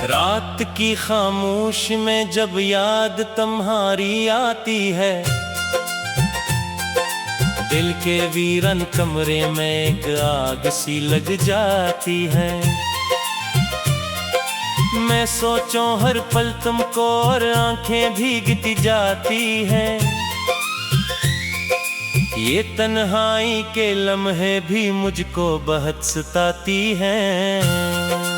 रात की खामोश में जब याद तुम्हारी आती है, दिल के वीरन कमरे में एक आग सी लग जाती है। मैं सोचूं हर पल तुमको और आंखें भीगती जाती हैं। ये तन्हाई के लम्हे भी मुझको बहुत सताती हैं।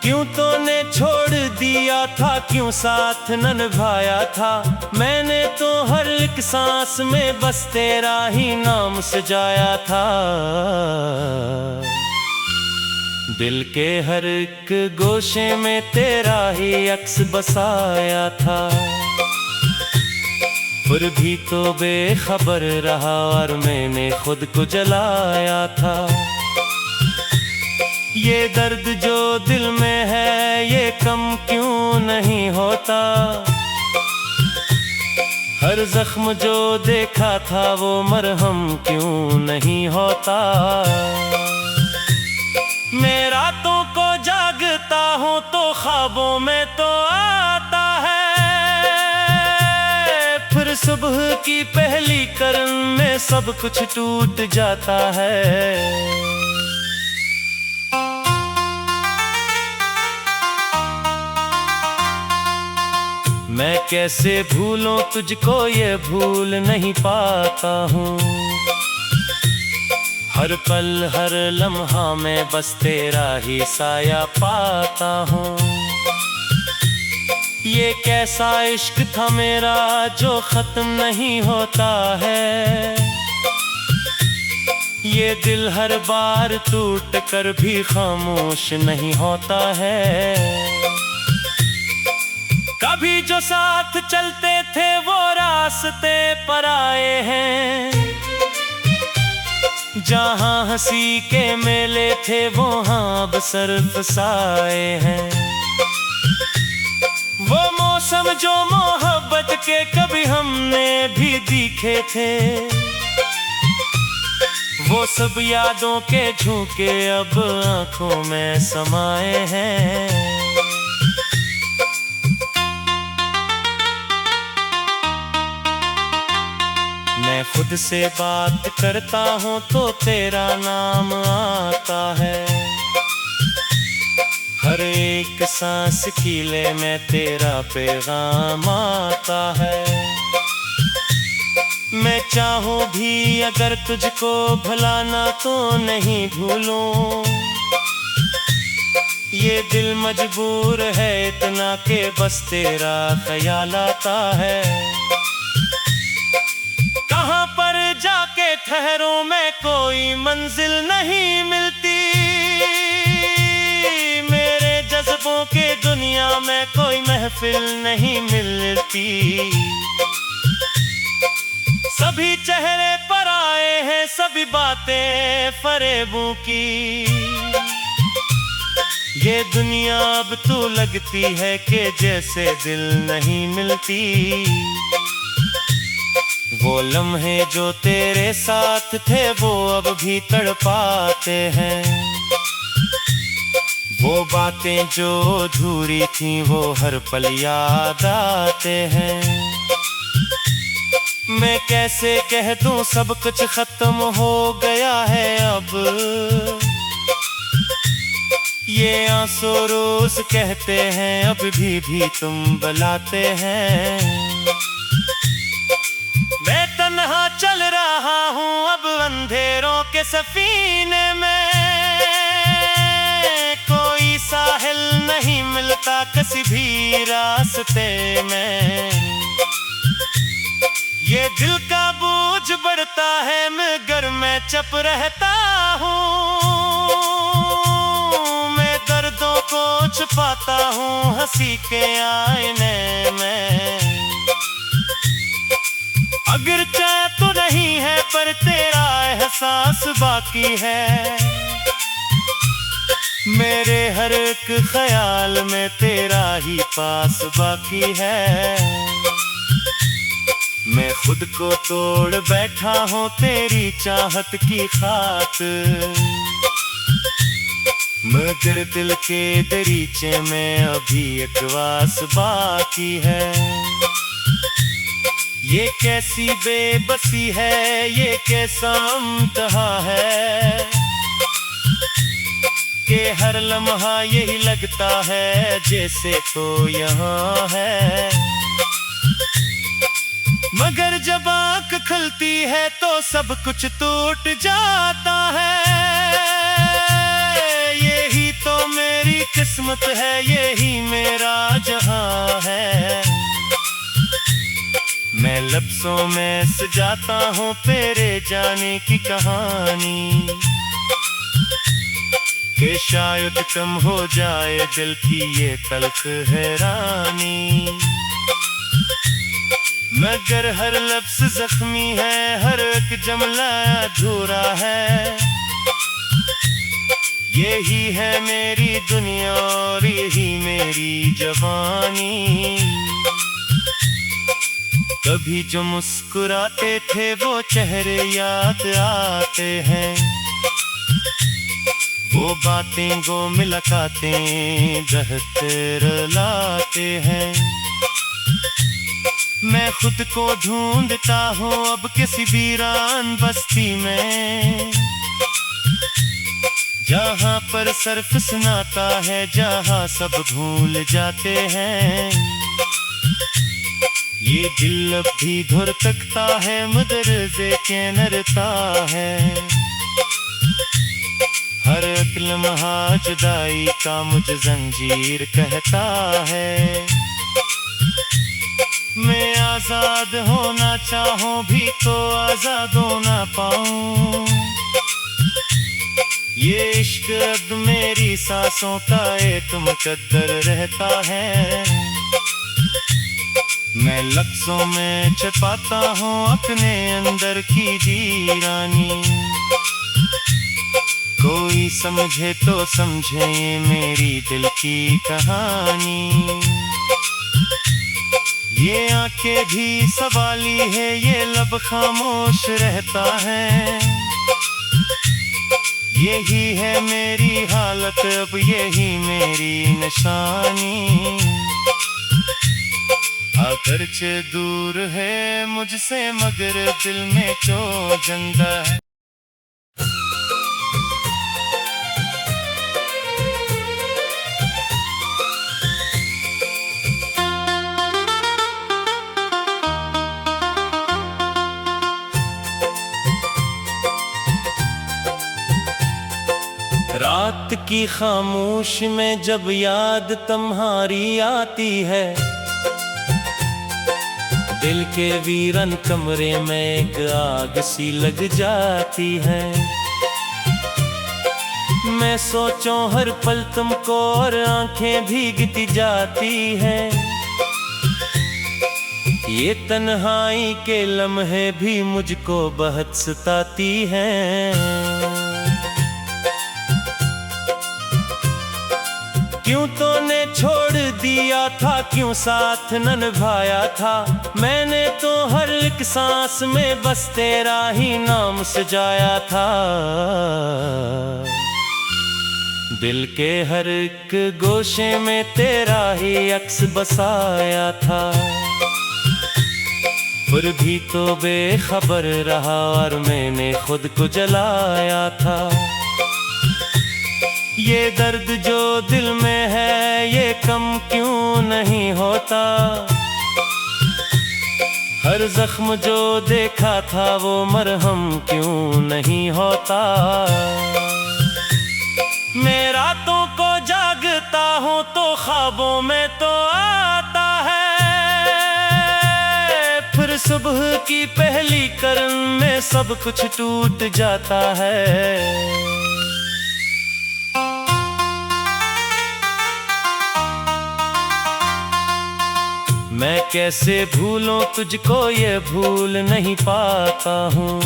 क्यों तूने छोड़ दिया था, क्यों साथ न निभाया था। मैंने तो हर एक सांस में बस तेरा ही नाम सजाया था। दिल के हर एक गोशे में तेरा ही अक्स बसाया था। फिर भी तो बेखबर रहा और मैंने खुद को जलाया था। ये दर्द जो दिल में है ये कम क्यों नहीं होता। हर जख्म जो देखा था वो मरहम क्यों नहीं होता। मैं रातों को जागता हूँ तो ख्वाबों में तो आता है। फिर सुबह की पहली किरण में सब कुछ टूट जाता है। मैं कैसे भूलूं तुझको, ये भूल नहीं पाता हूँ। हर पल हर लम्हा में बस तेरा ही साया पाता हूँ। ये कैसा इश्क था मेरा जो खत्म नहीं होता है। ये दिल हर बार टूट कर भी खामोश नहीं होता है। कभी जो साथ चलते थे वो रास्ते पर आए हैं। जहाँ हंसी के मेले थे वहाँ अब सर्फ साए हैं। वो मौसम जो मोहब्बत के कभी हमने भी दिखे थे, वो सब यादों के झोंके अब आंखों में समाए हैं। मैं खुद से बात करता हूँ तो तेरा नाम आता है। हर एक सांस कीले में तेरा पैगाम आता है। मैं चाहूँ भी अगर तुझको भुलाना तो नहीं भूलूं। ये दिल मजबूर है इतना के बस तेरा ख्याल आता है। कहाँ पर जाके ठहरूं मैं, कोई मंजिल नहीं मिलती। मेरे जज्बों के दुनिया में कोई महफिल नहीं मिलती। सभी चेहरे पर आए हैं, सभी बातें फरेबों की। ये दुनिया अब तो लगती है कि जैसे दिल नहीं मिलती। वो लम्हे जो तेरे साथ थे वो अब भी तड़पाते हैं। वो बातें जो अधूरी थी वो हर पल याद आते हैं। मैं कैसे कह दूं सब कुछ खत्म हो गया है अब। ये आंसू रोज कहते हैं अब भी तुम बुलाते हैं। मैं तन्हा चल रहा हूँ अब अंधेरों के सफीने में। कोई साहिल नहीं मिलता किसी भी रास्ते में। ये दिल का बोझ बढ़ता है मगर मैं चुप रहता हूँ। मैं दर्दों को छुपाता हूँ हंसी के आईने में। अगर चाह तो नहीं है पर तेरा एहसास बाकी है। मेरे हर एक ख्याल में तेरा ही पास बाकी है। मैं खुद को तोड़ बैठा हूँ तेरी चाहत की खातिर। मगर दिल के दरीचे में अभी एक वास बाकी है। ये कैसी बेबसी है, ये कैसा अमतहा है कि हर लम्हा यही लगता है जैसे तो यहाँ है। मगर जब आँख खुलती है तो सब कुछ टूट जाता है। यही तो मेरी किस्मत है, यही मेरा जहां है। मैं लफ्ज़ों में सजाता हूँ तेरे जाने की कहानी कि शायद कम हो जाए दिल की ये तल्ख हैरानी। मगर हर लफ्ज़ जख्मी है, हर एक जुमला अधूरा है। यही है मेरी दुनिया और यही मेरी जवानी। कभी जो मुस्कुराते थे वो चेहरे याद आते हैं, वो बातें गो मुलाकातें बेहतर लाते हैं। मैं खुद को ढूंढता हूँ अब किसी वीरान बस्ती में, जहाँ पर सर्फ सुनाता है, जहाँ सब भूल जाते हैं। ये दिल अब भी धुर तकता है, मदरजे के नरता है। हर एक लम्हा जुदाई का मुझ जंजीर कहता है। मैं आजाद होना चाहूं भी तो आजाद हो ना पाऊं। ये इश्क अब मेरी सांसों का एक मुकद्दर रहता है। मैं लफ्ज़ों में छुपाता हूँ अपने अंदर की वीरानी। कोई समझे तो समझे ये मेरी दिल की कहानी। ये आंखें भी सवाली है, ये लब खामोश रहता है। यही है मेरी हालत अब, यही मेरी निशानी। अगरचे दूर है मुझसे मगर दिल में जो जिंदा है। रात की खामोश में जब याद तुम्हारी आती है, दिल के वीरन कमरे में एक आग सी लग जाती है। मैं सोचूं हर पल तुमको और आंखें भीगती जाती हैं। ये तन्हाई के लम्हे भी मुझको बहुत सताती हैं। क्यों तूने छोड़ दिया था, क्यों साथ न निभाया था। मैंने तो हर एक सांस में बस तेरा ही नाम सजाया था। दिल के हर एक गोशे में तेरा ही अक्स बसाया था। फिर भी तो बेखबर रहा और मैंने खुद को जलाया था। ये दर्द जो दिल में है ये कम क्यों नहीं होता। हर जख्म जो देखा था वो मरहम क्यों नहीं होता। मैं रातों को जागता हूँ तो ख्वाबों में तो आता है। फिर सुबह की पहली किरण में सब कुछ टूट जाता है। मैं कैसे भूलूं तुझको, ये भूल नहीं पाता हूँ।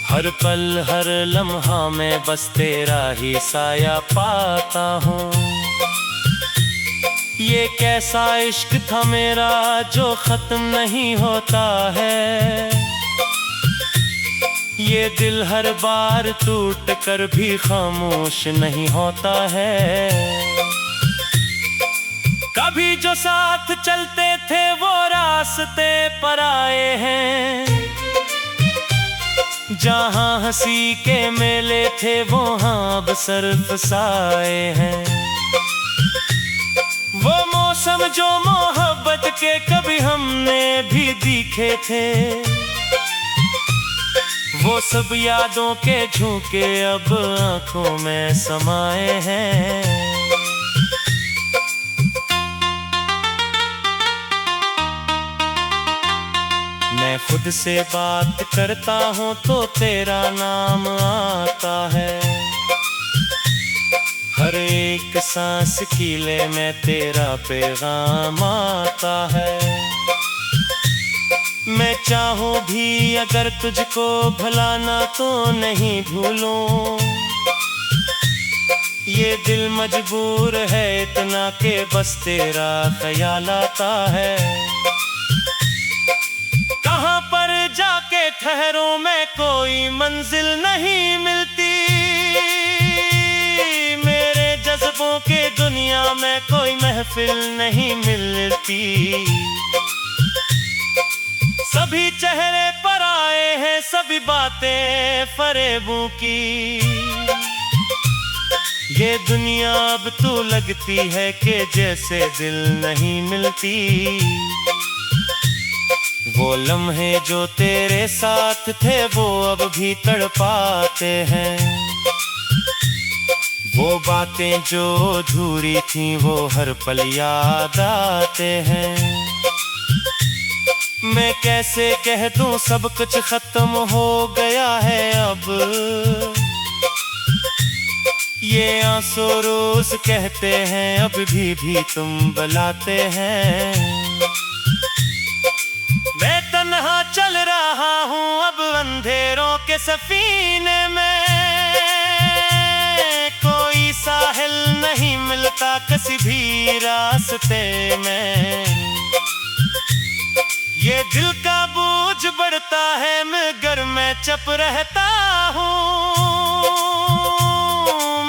हर पल हर लम्हा में बस तेरा ही साया पाता हूँ। ये कैसा इश्क था मेरा जो खत्म नहीं होता है। ये दिल हर बार टूट कर भी खामोश नहीं होता है। कभी जो साथ चलते थे वो रास्ते पर आए हैं। जहाँ हंसी के मेले थे वहाँ अब सर्फ साए हैं। वो मौसम जो मोहब्बत के कभी हमने भी दिखे थे, वो सब यादों के झोंके अब आंखों में समाए हैं। मैं खुद से बात करता हूँ तो तेरा नाम आता है। हर एक सांस कीले में तेरा पैगाम आता है। मैं चाहूँ भी अगर तुझको भुलाना तो नहीं भूलूं। ये दिल मजबूर है इतना के बस तेरा ख्याल आता है। कहाँ पर जाके ठहरूं मैं कोई मंजिल नहीं मिलती। मेरे जज्बों के दुनिया में कोई महफिल नहीं मिलती। सभी चेहरे पर आए हैं सभी बातें फरेबों की। ये दुनिया अब तो लगती है कि जैसे दिल नहीं मिलती। वो लम्हे जो तेरे साथ थे वो अब भी तड़पाते हैं। वो बातें जो अधूरी थीं वो हर पल याद आते हैं। मैं कैसे कह दूं सब कुछ खत्म हो गया है अब। ये आंसू रोज कहते हैं अब भी तुम बुलाते हैं। मैं तन्हा चल रहा हूँ अब अंधेरों के सफीने में। कोई साहिल नहीं मिलता किसी भी रास्ते में। ये दिल का बोझ बढ़ता है मगर मैं चुप रहता हूँ।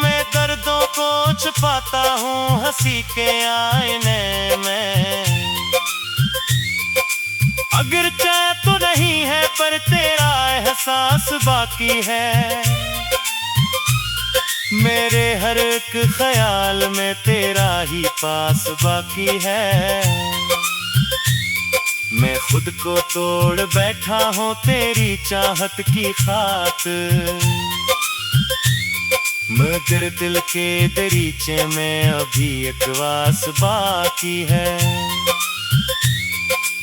मैं दर्दों को छुपाता हूँ हंसी के आईने में। अगर चाह तो नहीं है पर तेरा एहसास बाकी है। मेरे हर एक ख्याल में तेरा ही पास बाकी है। मैं खुद को तोड़ बैठा हूँ तेरी चाहत की खातिर। मगर दिल के दरीचे में अभी एक वास बाकी है।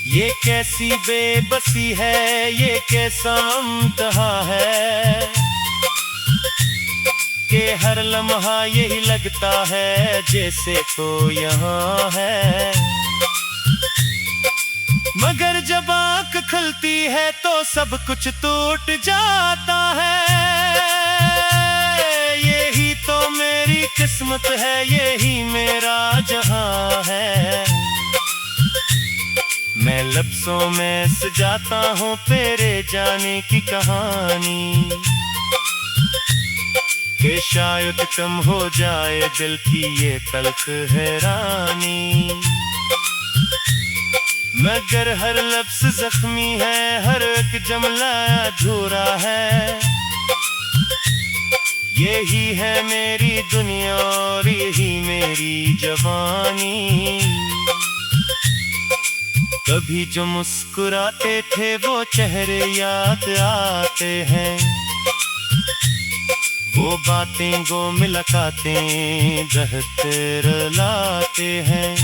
ये कैसी बेबसी है ये कैसा अमतहा है कि हर लम्हा यही लगता है जैसे तो यहाँ है। मगर जब आँख खुलती है तो सब कुछ टूट जाता है। यही तो मेरी किस्मत है यही मेरा जहां है। मैं लफ्ज़ों में सजाता हूँ तेरे जाने की कहानी कि शायद कम हो जाए दिल की ये तल्ख हैरानी। मगर हर लफ्ज़ जख्मी है हर एक जुमला अधूरा है। यही है मेरी दुनिया और यही मेरी जवानी। कभी जो मुस्कुराते थे वो चेहरे याद आते हैं। वो बातें गो मुलाकातें दहते रुलाते हैं।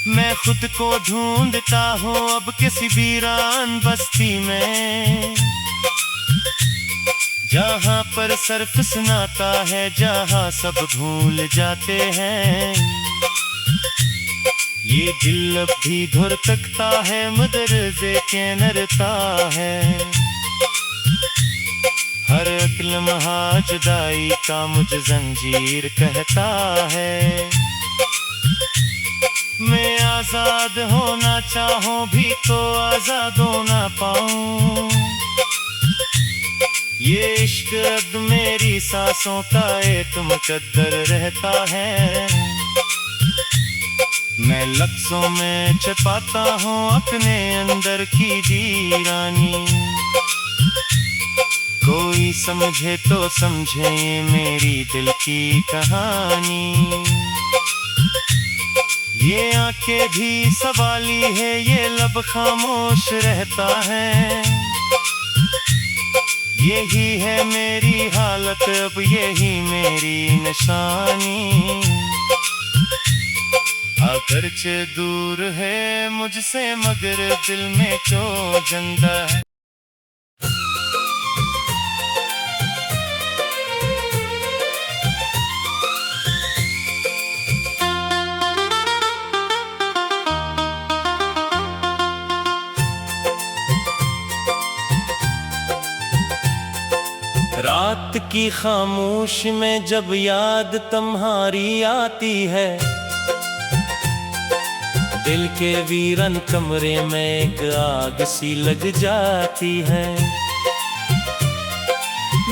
मैं खुद को ढूंढता हूँ अब किसी वीरान बस्ती में। जहाँ पर सर्फ सुनाता है जहाँ सब भूल जाते हैं। ये दिल अब भी धुर तकता है मदरजे के नरता है। हर एक लम्हा जुदाई का मुझे जंजीर कहता है। मैं आजाद होना चाहूं भी तो आजाद हो ना पाऊं। ये इश्क अब मेरी सांसों का एक मुकद्दर रहता है। मैं लफ्ज़ों में छिपाता हूँ अपने अंदर की वीरानी। कोई समझे तो समझे ये मेरी दिल की कहानी। ये आंखें भी सवाली है, ये लब खामोश रहता है। यही है मेरी हालत अब, यही मेरी निशानी। अगरचे दूर है मुझसे मगर दिल में जो जिंदा है। रात की खामोश में जब याद तुम्हारी आती है, दिल के वीरन कमरे में एक आग सी लग जाती है।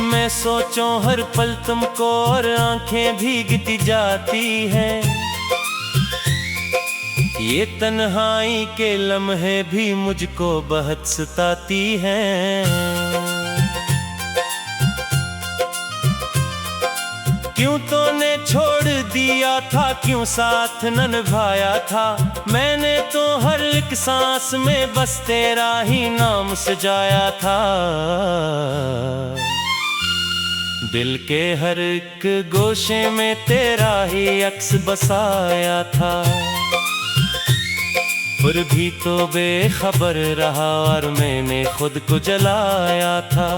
मैं सोचूं हर पल तुमको और आंखें भीगती जाती हैं। ये तन्हाई के लम्हे भी मुझको बहुत सताती हैं। क्यों तूने छोड़ दिया था, क्यों साथ न निभाया था। मैंने तो हर एक सांस में बस तेरा ही नाम सजाया था। दिल के हर एक गोशे में तेरा ही अक्स बसाया था। फिर भी तो बेखबर रहा और मैंने खुद को जलाया था।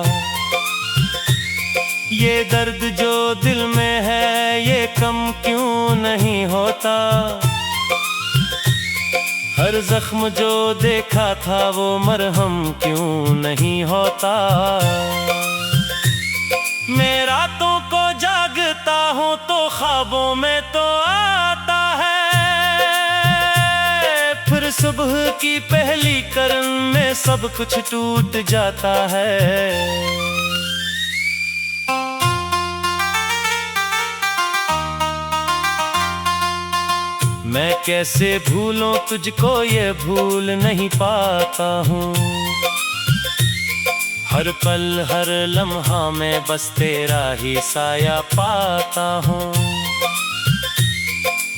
ये दर्द जो दिल में है ये कम क्यों नहीं होता। हर जख्म जो देखा था वो मरहम क्यों नहीं होता। मैं रातों को जागता हूँ तो ख्वाबों में तो आता है। फिर सुबह की पहली किरण में सब कुछ टूट जाता है। मैं कैसे भूलूं तुझको, ये भूल नहीं पाता हूँ। हर पल हर लम्हा में बस तेरा ही साया पाता हूँ।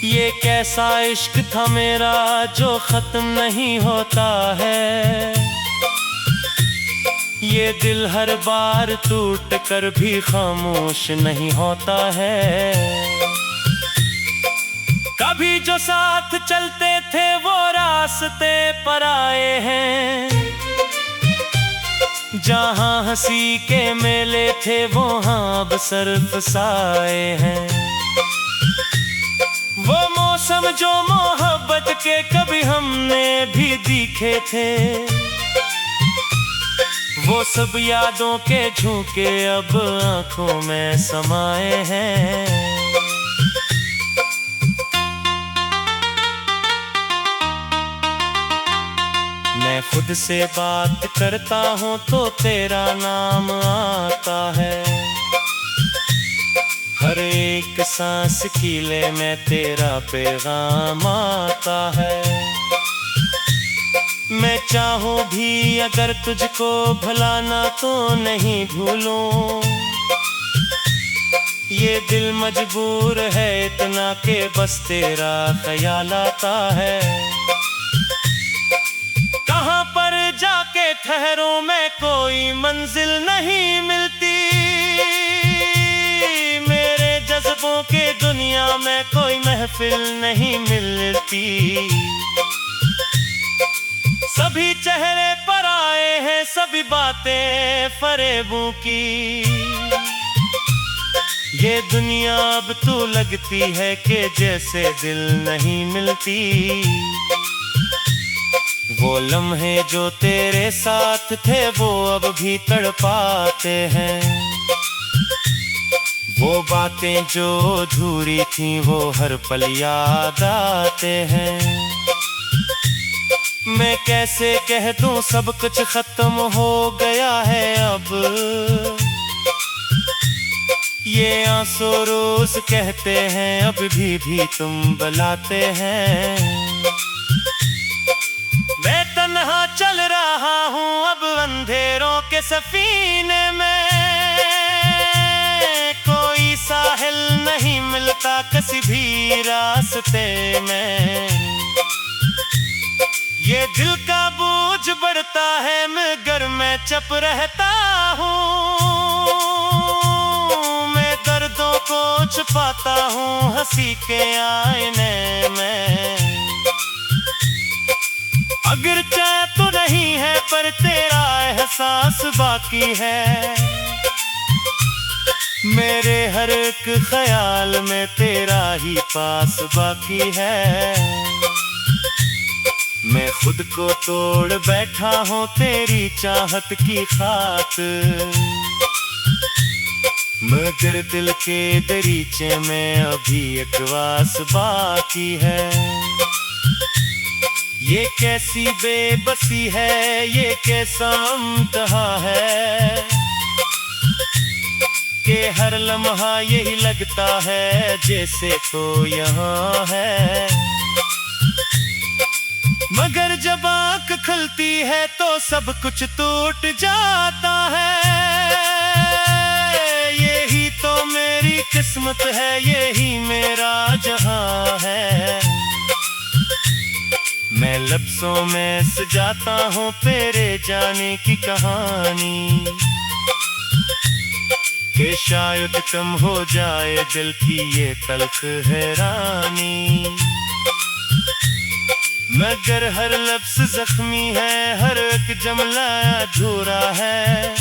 ये कैसा इश्क था मेरा जो खत्म नहीं होता है। ये दिल हर बार टूट कर भी खामोश नहीं होता है। कभी जो साथ चलते थे वो रास्ते पर आए हैं। जहाँ हंसी के मेले थे वो अब सर्फ साए हैं। वो मौसम जो मोहब्बत के कभी हमने भी दिखे थे, वो सब यादों के झोंके अब आंखों में समाये हैं। मैं खुद से बात करता हूँ तो तेरा नाम आता है। हर एक सांस कीले में तेरा पैगाम आता है। मैं चाहूँ भी अगर तुझको भुलाना तो नहीं भूलूं। ये दिल मजबूर है इतना के बस तेरा ख्याल आता है। कहाँ पर जाके ठहरूं मैं, कोई मंजिल नहीं मिलती। मेरे जज्बों के दुनिया में कोई महफिल नहीं मिलती। सभी चेहरे पर आए हैं, सभी बातें फरेबों की। ये दुनिया अब तो लगती है कि जैसे दिल नहीं मिलती। वो लम्हे जो तेरे साथ थे वो अब भी तड़पाते हैं। वो बातें जो अधूरी थी वो हर पल याद आते हैं। मैं कैसे कह दूं सब कुछ खत्म हो गया है अब। सौ रोज कहते हैं अब भी तुम बुलाते हैं। मैं तन्हा चल रहा हूँ अब अंधेरों के सफीने में, कोई साहिल नहीं मिलता किसी भी रास्ते में। ये दिल का बोझ बढ़ता है मगर मैं चुप रहता हूँ, मैं दर्दों को छुपाता हूँ हंसी के आईने में। अगर चाह तो नहीं है पर तेरा एहसास बाकी है, मेरे हर एक ख्याल में तेरा ही पास बाकी है। मैं खुद को तोड़ बैठा हूँ तेरी चाहत की खातिर, मगर दिल के दरीचे में अभी एक वास बाकी है। ये कैसी बेबसी है, ये कैसा अमतहा है कि हर लम्हा यही लगता है जैसे तो यहाँ है। मगर जब आँख खुलती है तो सब कुछ टूट जाता है, यही तो मेरी किस्मत है, यही मेरा जहां है। मैं लफ्ज़ों में सजाता हूँ तेरे जाने की कहानी, कि शायद कम हो जाए दिल की ये तल्ख हैरानी। मगर हर लफ्ज़ जख्मी है, हर एक जुमला अधूरा है,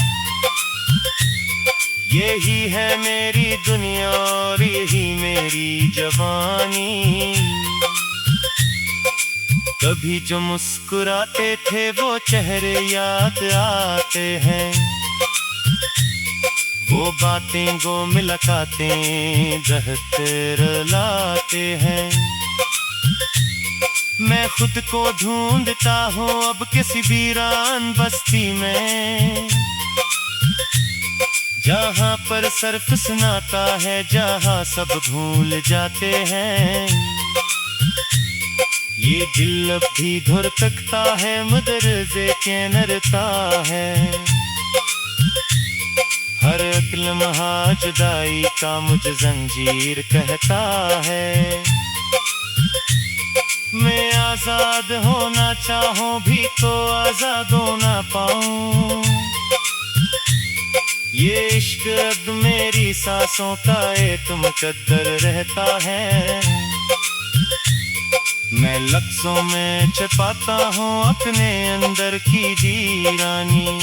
यही है मेरी दुनिया और यही मेरी जवानी। कभी जो मुस्कुराते थे वो चेहरे याद आते हैं, वो बातें गो मुलाकातें दहते रुलाते हैं। मैं खुद को ढूंढता हूँ अब किसी वीरान बस्ती में, जहाँ पर सर्फ सुनाता है, जहाँ सब भूल जाते हैं। ये दिल अब भी धुर तकता है, मदरजे के नरता है, हर एक लम्हा जुदाई का मुझे जंजीर कहता है। मैं आजाद होना चाहूं भी तो आजाद हो ना पाऊं, ये इश्क अब मेरी सांसों का एक मुकद्दर रहता है। मैं लफ्ज़ों में छिपाता हूँ अपने अंदर की वीरानी,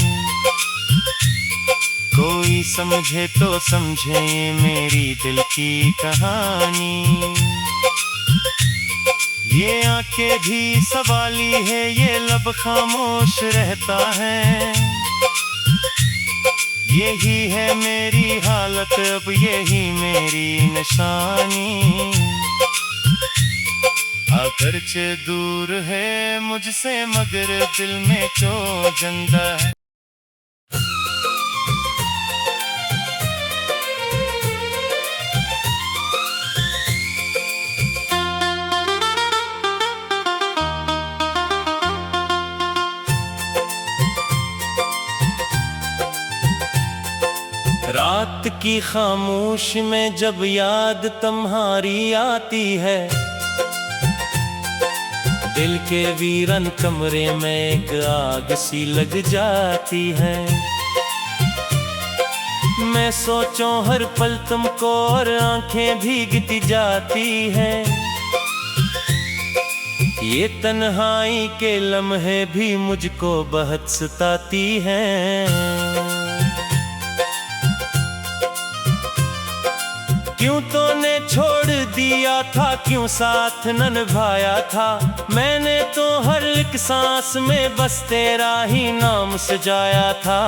कोई समझे तो समझे ये मेरी दिल की कहानी। ये आंखें भी सवाली है, ये लब खामोश रहता है, यही है मेरी हालत अब यही मेरी निशानी। अगरचे दूर है मुझसे मगर दिल में जो जिंदा है। रात की खामोश में जब याद तुम्हारी आती है, दिल के वीरन कमरे में एक आग सी लग जाती है। मैं सोचूं हर पल तुमको और आंखें भीगती जाती हैं, ये तन्हाई के लम्हे भी मुझको बहुत सताती हैं। क्यों तूने छोड़ दिया था, क्यों साथ न निभाया था, मैंने तो हर एक सांस में बस तेरा ही नाम सजाया था।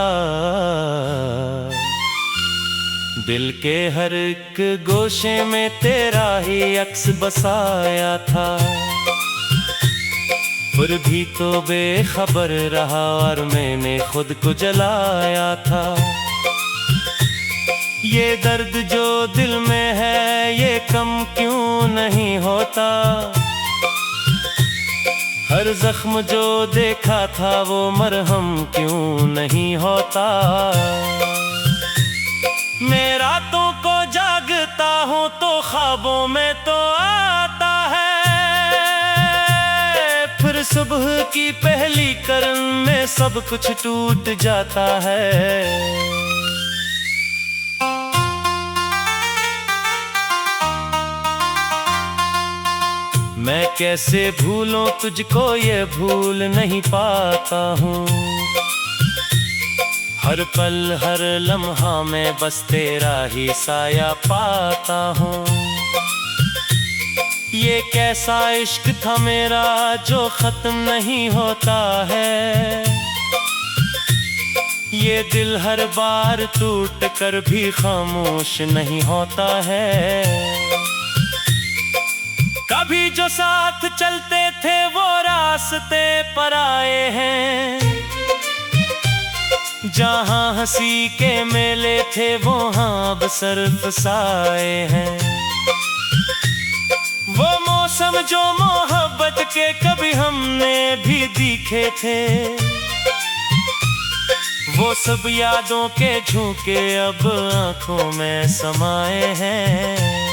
दिल के हर एक गोशे में तेरा ही अक्स बसाया था, फिर भी तो बेखबर रहा और मैंने खुद को जलाया था। ये दर्द जो दिल में है ये कम क्यों नहीं होता। हर जख्म जो देखा था वो मरहम क्यों नहीं होता। मैं रातों को जागता हूँ तो ख्वाबों में तो आता है, फिर सुबह की पहली किरण में सब कुछ टूट जाता है। मैं कैसे भूलूं तुझको ये भूल नहीं पाता हूँ। हर पल हर लम्हा में बस तेरा ही साया पाता हूँ। ये कैसा इश्क था मेरा जो खत्म नहीं होता है। ये दिल हर बार टूट कर भी खामोश नहीं होता है। कभी जो साथ चलते थे वो रास्ते पर आए हैं। जहाँ हंसी के मेले थे वहाँ अब सर्फ साए हैं। वो मौसम जो मोहब्बत के कभी हमने भी दिखे थे, वो सब यादों के झोंके अब आंखों में समाए हैं।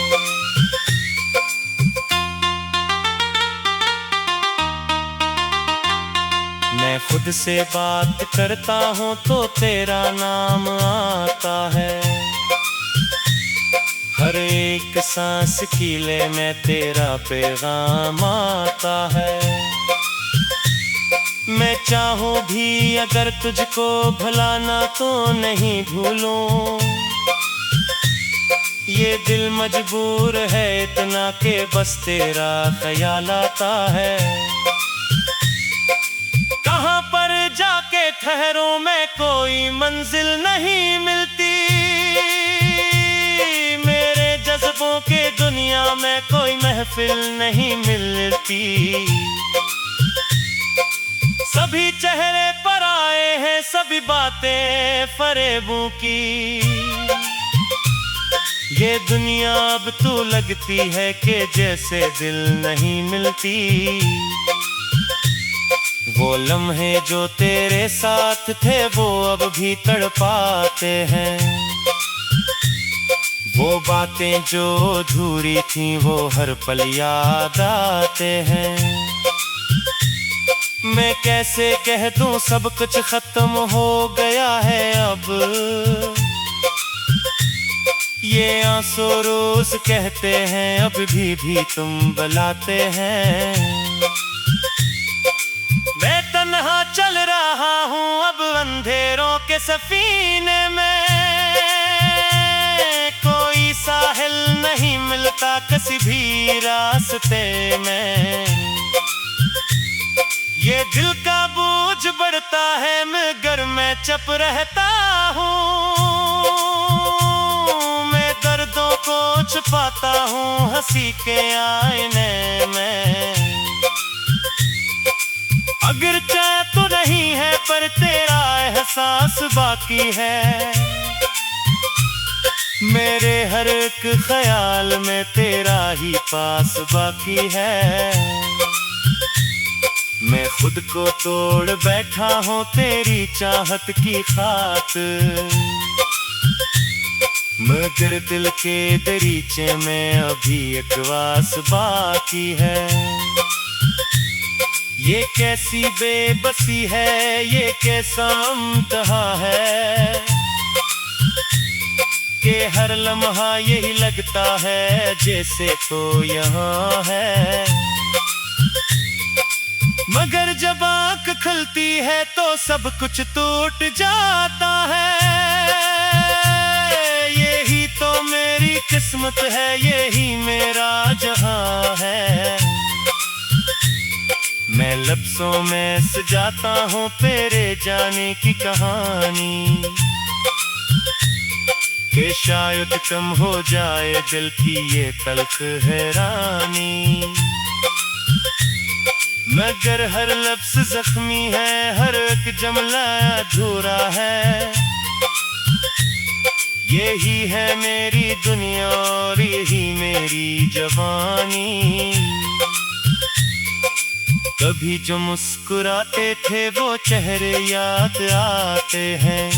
मैं खुद से बात करता हूँ तो तेरा नाम आता है। हर एक सांस कीले में तेरा पैगाम आता है। मैं चाहूँ भी अगर तुझको भुलाना तो नहीं भूलूं। ये दिल मजबूर है इतना के बस तेरा ख्याल आता है। कहाँ पर जाके ठहरूं मैं कोई मंजिल नहीं मिलती। मेरे जज्बों के दुनिया में कोई महफिल नहीं मिलती। सभी चेहरे पर आए हैं सभी बातें फरेबों की। ये दुनिया अब तो लगती है कि जैसे दिल नहीं मिलती। वो लम्हे जो तेरे साथ थे वो अब भी तड़पाते हैं। वो बातें जो अधूरी थी वो हर पल याद आते हैं। मैं कैसे कह दूं सब कुछ खत्म हो गया है अब। ये आंसू रोज कहते हैं अब भी तुम बुलाते हैं। मैं तन्हा चल रहा हूँ अब अंधेरों के सफीने में। कोई साहिल नहीं मिलता किसी भी रास्ते में। ये दिल का बोझ बढ़ता है मगर मैं चुप रहता हूँ। मैं दर्दों को छुपाता हूँ हंसी के आईने में। अगर चाह तो नहीं है पर तेरा एहसास बाकी है। मेरे हर एक ख्याल में तेरा ही पास बाकी है। मैं खुद को तोड़ बैठा हूँ तेरी चाहत की खातिर। मगर दिल के दरीचे में अभी एक वास बाकी है। ये कैसी बेबसी है ये कैसा इम्तिहा है कि हर लम्हा यही लगता है जैसे तो यहाँ है। मगर जब आँख खुलती है तो सब कुछ टूट जाता है। यही तो मेरी किस्मत है यही मेरा जहां है। मैं लफ्ज़ों में सजाता हूँ तेरे जाने की कहानी कि शायद कम हो जाए दिल की ये तल्ख हैरानी। मगर हर लफ्ज़ जख्मी है हर एक जुमला अधूरा है। यही है मेरी दुनिया और यही मेरी जवानी। कभी जो मुस्कुराते थे वो चेहरे याद आते हैं,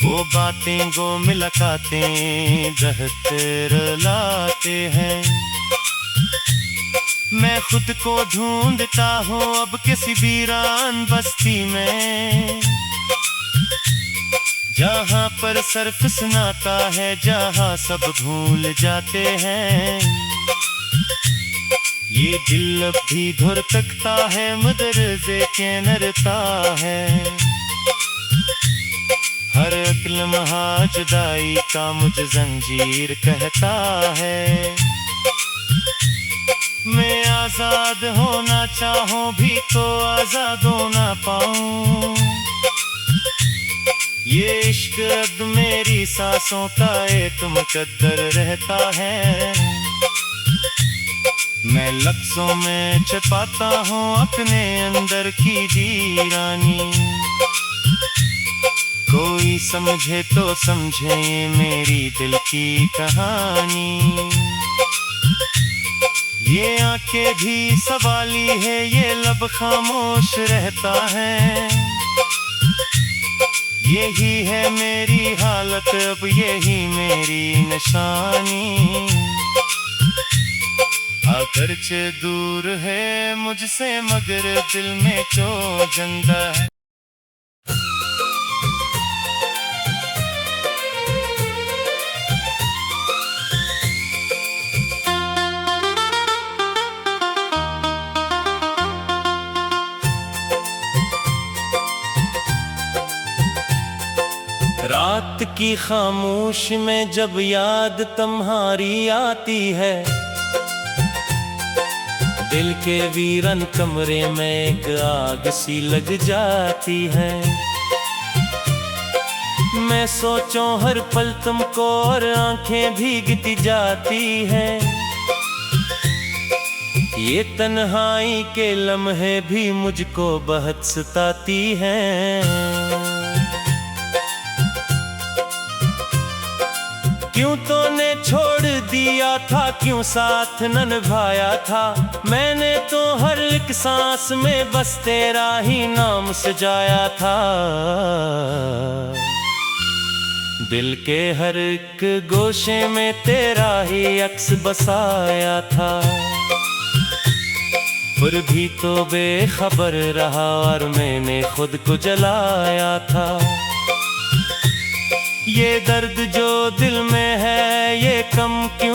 वो बातें गो मुलाकातें दहते रुलाते हैं। मैं खुद को ढूंढता हूँ अब किसी वीरान बस्ती में, जहाँ पर सर्फ सुनाता है, जहाँ सब भूल जाते हैं। ये दिल अब भी धुर तकता है, मदरजे के नरता है। हर एक लम्हा जुदाई का मुझे जंजीर कहता है। मैं आजाद होना चाहूं भी तो आजाद होना पाऊं। ये इश्क अब मेरी सांसों का एक मुकद्दर रहता है। मैं लफ्ज़ों में छुपाता हूँ अपने अंदर की वीरानी। कोई समझे तो समझे ये मेरी दिल की कहानी। ये आंखें भी सवाली है, ये लब खामोश रहता है। यही है मेरी हालत अब, यही मेरी निशानी। अगरचे दूर है मुझसे मगर दिल में जो जिंदा है। रात की खामोश में जब याद तुम्हारी आती है, दिल के वीरन कमरे में एक आग सी लग जाती है। मैं सोचूं हर पल तुमको और आंखें भीगती जाती हैं। ये तन्हाई के लम्हे भी मुझको बहुत सताती हैं। क्यों तूने छोड़ दिया था, क्यों साथ न निभाया था। मैंने तो हर एक सांस में बस तेरा ही नाम सजाया था। दिल के हर एक गोशे में तेरा ही अक्स बसाया था। फिर भी तो बेखबर रहा और मैंने खुद को जलाया था। ये दर्द जो दिल में है ये कम क्यों